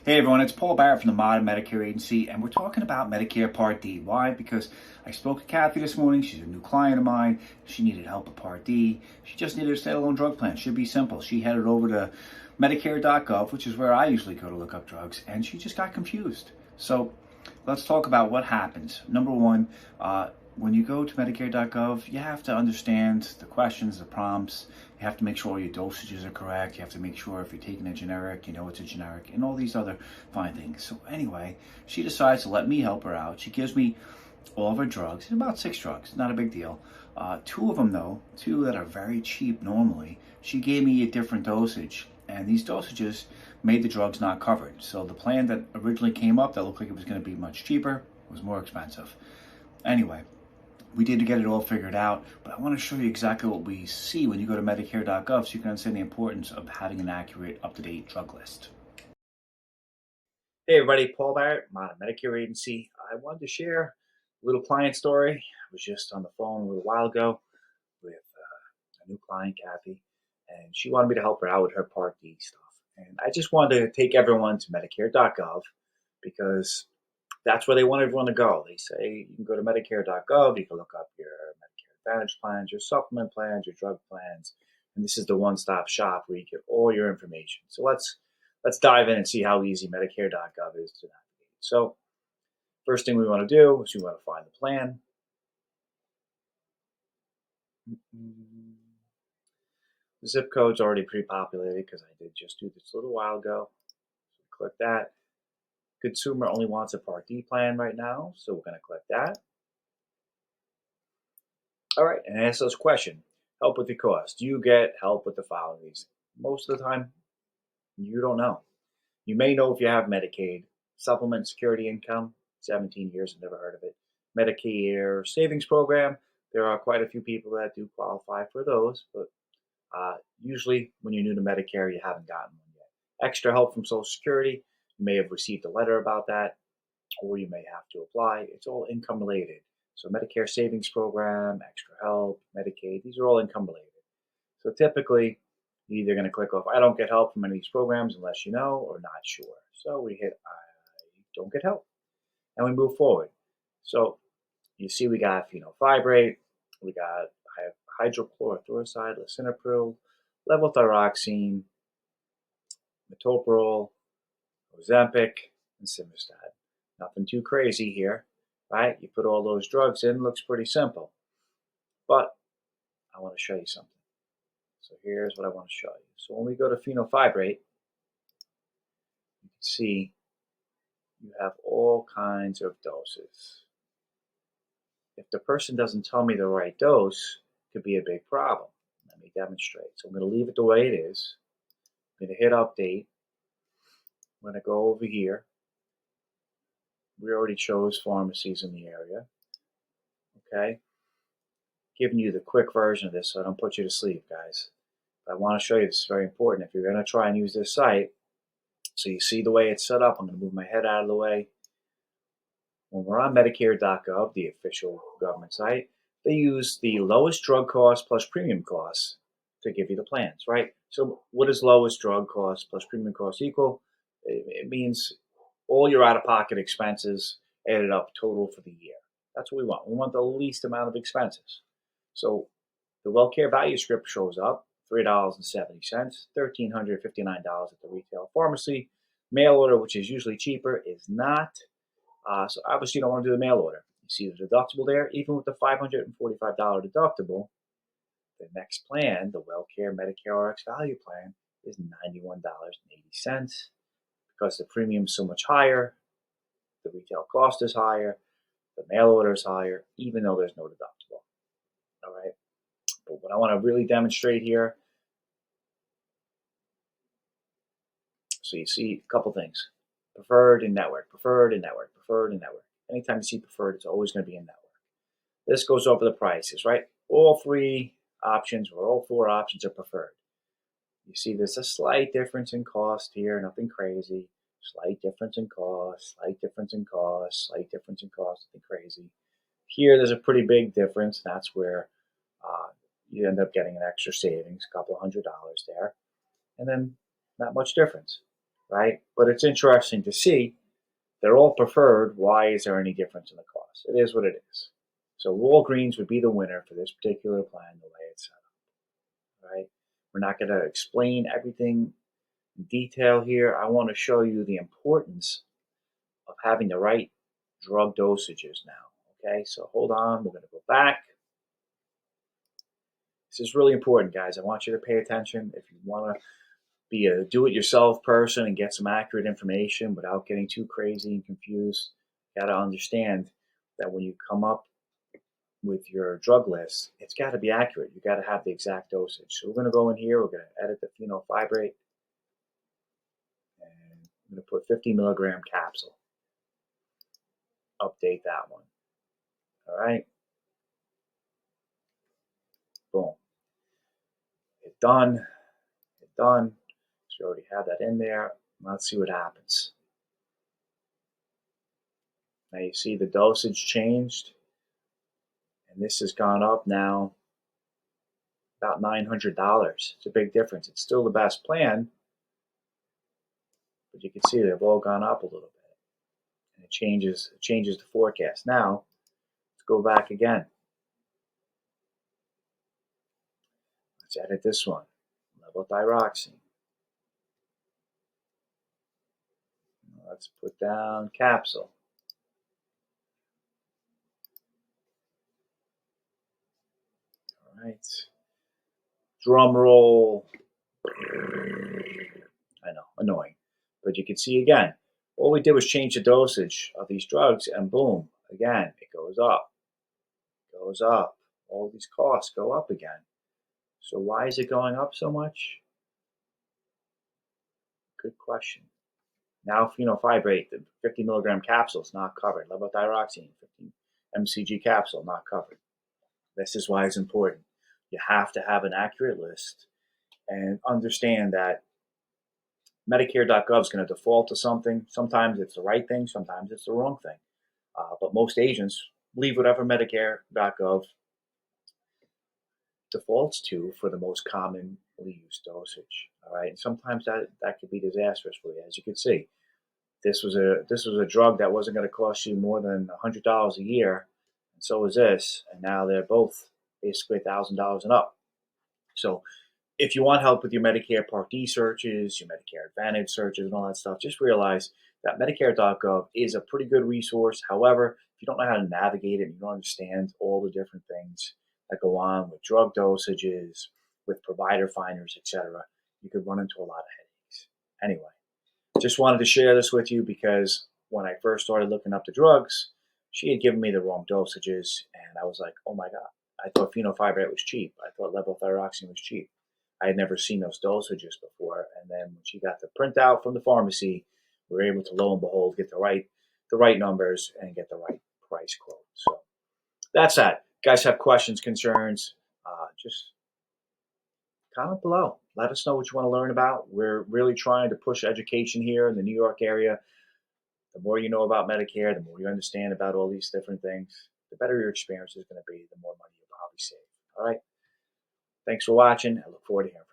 Hey everyone, it's Paul Barrett from the Modern Medicare Agency, and we're talking about Medicare Part D. Why? Because I spoke to Kathy this morning. She's a new client of mine. She needed help with Part D. She just needed a standalone drug plan. Should be simple. She headed over to Medicare.gov, which is where I usually go to look up drugs, and she just got confused. So let's talk about what happens. Number one, when you go to Medicare.gov, you have to understand the questions, the prompts. You have to make sure all your dosages are correct. You have to make sure if you're taking a generic, you know it's a generic, and all these other fine things. So anyway, she decides to let me help her out. She gives me all of her drugs. It's about 6 drugs, not a big deal. 2 of them though, 2 that are very cheap normally, she gave me a different dosage. And these dosages made the drugs not covered. So the plan that originally came up that looked like it was going to be much cheaper was more expensive. Anyway, we did get it all figured out, but I want to show you exactly what we see when you go to Medicare.gov so you can understand the importance of having an accurate, up-to-date drug list. Hey everybody, Paul Barrett, Modern Medicare Agency. I wanted to share a little client story. I was just on the phone a little while ago with a new client, Kathy, and she wanted me to help her out with her Part D stuff. And I just wanted to take everyone to Medicare.gov because that's where they want everyone to go. They say you can go to Medicare.gov, you can look up your Medicare Advantage plans, your supplement plans, your drug plans, and this is the one-stop shop where you get all your information. So let's dive in and see how easy Medicare.gov is to navigate. So first thing we want to do is we want to find the plan. The zip code's already pre-populated because I did just do this a little while ago. So click that. Consumer only wants a Part D plan right now, so we're going to click that. All right, and ask us a question. Help with the cost. Do you get help with the following? Most of the time, you don't know. You may know if you have Medicaid, Supplement Security Income, 17 years, I've never heard of it. Medicare Savings Program, there are quite a few people that do qualify for those, but usually when you're new to Medicare, you haven't gotten one yet. Extra help from Social Security, you may have received a letter about that, or you may have to apply. It's all income related. So Medicare Savings Program, extra help, Medicaid, these are all income related. So typically, you're either going to click off, I don't get help from any of these programs unless you know, or not sure. So we hit, I don't get help, and we move forward. So you see we got phenofibrate, we got hydrochlorothiazide, lisinopril, levothyroxine, metoprolol, Ozempic, and simvastatin. Nothing too crazy here, right? You put all those drugs in, looks pretty simple. But I want to show you something. So here's what I want to show you. So when we go to phenofibrate, you can see you have all kinds of doses. If the person doesn't tell me the right dose, it could be a big problem. Let me demonstrate. So I'm going to leave it the way it is. I'm going to hit update. I'm going to go over here. We already chose pharmacies in the area. Okay. Giving you the quick version of this so I don't put you to sleep, guys. But I want to show you this is very important. If you're going to try and use this site, so you see the way it's set up, I'm going to move my head out of the way. When we're on Medicare.gov, the official government site, they use the lowest drug cost plus premium costs to give you the plans, right? So what does lowest drug cost plus premium cost equal? It means all your out-of-pocket expenses added up total for the year. That's what we want. We want the least amount of expenses. So the WellCare value script shows up, $3.70, $1,359 at the retail pharmacy. Mail order, which is usually cheaper, is not. So obviously you don't want to do the mail order. You see the deductible there? Even with the $545 deductible, the next plan, the WellCare Medicare RX value plan, is $91.80 because the premium is so much higher, the retail cost is higher, the mail order is higher, even though there's no deductible. All right. But what I want to really demonstrate here, so you see a couple things. Preferred and network, preferred and network, preferred and network. Anytime you see preferred, it's always going to be in network. This goes over the prices, right? All 3 options or all 4 options are preferred. You see there's a slight difference in cost here, nothing crazy. Slight difference in cost, slight difference in cost, slight difference in cost, nothing crazy. Here there's a pretty big difference. That's where you end up getting an extra savings, a couple $100 there. And then not much difference. right? But it's interesting to see they're all preferred. Why is there any difference in the cost? It is what it is. So Walgreens would be the winner for this particular plan, the way it's set up, right? We're not going to explain everything in detail here. I want to show you the importance of having the right drug dosages now. Okay, so hold on. We're going to go back. This is really important, guys. I want you to pay attention. If you want to be a do-it-yourself person and get some accurate information without getting too crazy and confused, you got to understand that when you come up with your drug list, it's got to be accurate. You got to have the exact dosage. So we're going to go in here. We're going to edit the fenofibrate, and I'm going to put 50 milligram capsule. Update that one. All right. Boom. Hit done. Hit done. So we already have that in there. Let's see what happens. Now you see the dosage changed, and this has gone up now about $900. It's a big difference. It's still the best plan, but you can see they've all gone up a little bit, and it changes the forecast. Now let's go back again. Let's edit this one. Levothyroxine. Let's put down capsule. All right. Drum roll. I know, annoying. But you can see again, all we did was change the dosage of these drugs, and boom, again, it goes up. Goes up. All these costs go up again. So why is it going up so much? Good question. Now fenofibrate, the 50 milligram capsule is not covered. Levothyroxine, 15 mcg capsule, not covered. This is why it's important. You have to have an accurate list and understand that Medicare.gov is going to default to something. Sometimes it's the right thing, sometimes it's the wrong thing. But most agents leave whatever Medicare.gov defaults to for the most commonly used dosage. All right, and sometimes that could be disastrous for you. As you can see, this was a drug that wasn't going to cost you more than $100 a year, and so is this. And now they're both basically $1,000 and up. So if you want help with your Medicare Part D searches, your Medicare Advantage searches, and all that stuff, just realize that Medicare.gov is a pretty good resource. However, if you don't know how to navigate it and you don't understand all the different things that go on with drug dosages, with provider finders, etc., you could run into a lot of headaches. Anyway, just wanted to share this with you because when I first started looking up the drugs, she had given me the wrong dosages, and I was like, oh my God, I thought fenofibrate was cheap. I thought levothyroxine was cheap. I had never seen those dosages before. And then when she got the printout from the pharmacy, we were able to, lo and behold, get the right numbers and get the right price quote. So that's that. Guys have questions, concerns, just comment below. Let us know what you want to learn about. We're really trying to push education here in the New York area. The more you know about Medicare, the more you understand about all these different things, the better your experience is going to be, the more money you'll probably save. All right. Thanks for watching. I look forward to hearing from you.